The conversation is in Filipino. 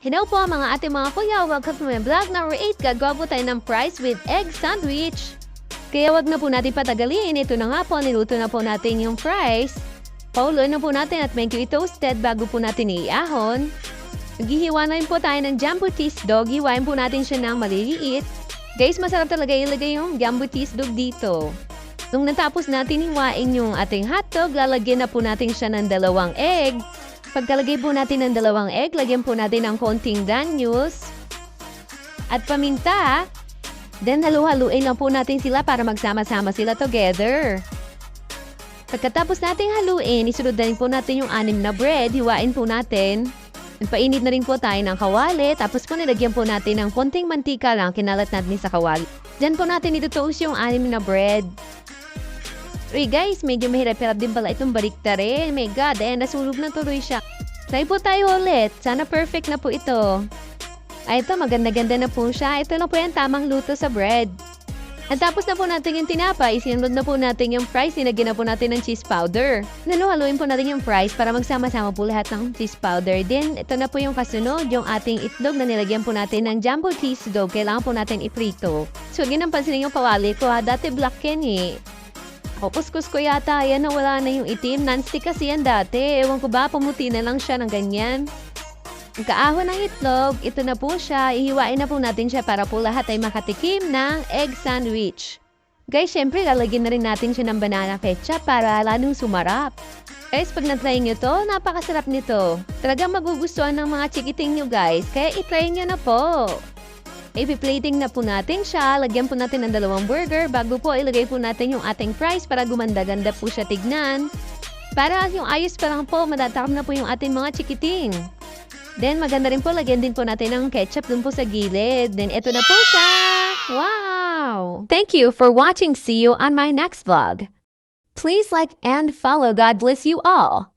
Hello po mga ate mga kuya, welcome to my vlog number 8. Gagawa po tayo ng fries with egg sandwich. Kaya wag na po natin patagalin. Ito na nga po, niluto na po natin yung fries. Pauloy na po natin at medyo toasted bago po natin iahon. Maghihiwa na rin po tayo ng jumbo cheese dog. Hiwain po natin siya ng maliliit. Guys, masarap talaga ilagay yung jumbo cheese dog dito. Nung natapos natin hiwain yung ating hotdog, lalagyan na po natin siya ng 2 egg. Pagkalagay po natin ng 2 egg, lagyan po natin ng konting granules at paminta. Then halu-haluin lang po natin sila para magsama-sama sila together. Pagkatapos natin haluin, isunod na rin po natin yung 6 na bread. Hiwain po natin. Nagpainit na rin po tayo ng kawali. Tapos po nilagyan po natin ng konting mantika lang. Kinalat natin sa kawali. Diyan po natin ito-toast yung 6 na bread. Uy guys, medyo mahirap-hirap din pala itong baliktarin. My God, nasulog na tuloy siya. Try po tayo ulit. Sana perfect na po ito. Ay, ito, maganda-ganda na po siya. Ito lang po yung tamang luto sa bread. At tapos na po natin yung tinapay. Sinunod na po natin yung fries. Sinagyan na po natin ng cheese powder. Naluhaluin po natin yung fries para magsama-sama po lahat ng cheese powder. Then, ito na po yung kasunod. Yung ating itlog na nilagyan po natin ng jumbo cheese dog. Kailangan po natin iprito. So, huwag pansinin yung kawali ko ha. Dati black yan eh. Kuskus ko yata. Yan, nawala na yung itim. Non-stick kasi yan dati. Ewan ko ba, pumuti na lang siya ng ganyan. Ang kaahon ng itlog, ito na po siya. Ihiwain na po natin siya para po lahat ay makatikim ng egg sandwich. Guys, syempre, lalagyan na rin natin siya ng banana ketchup para lalong sumarap. Guys, pag na-try nyo to, napakasarap nito. Talagang magugustuhan ng mga chikiting nyo guys. Kaya i-try nyo na po. Ipi-plating na po natin siya. Lagyan po natin ng 2 burger bago po ilagay po natin yung ating fries para gumanda-ganda po siya tignan. Para yung ayos pa lang po, matatakam na po yung ating mga chikiting. Then maganda rin po, lagyan din po natin ng ketchup dun po sa gilid. Then ito na po siya! Wow! Thank you for watching. See you on my next vlog. Please like and follow. God bless you all.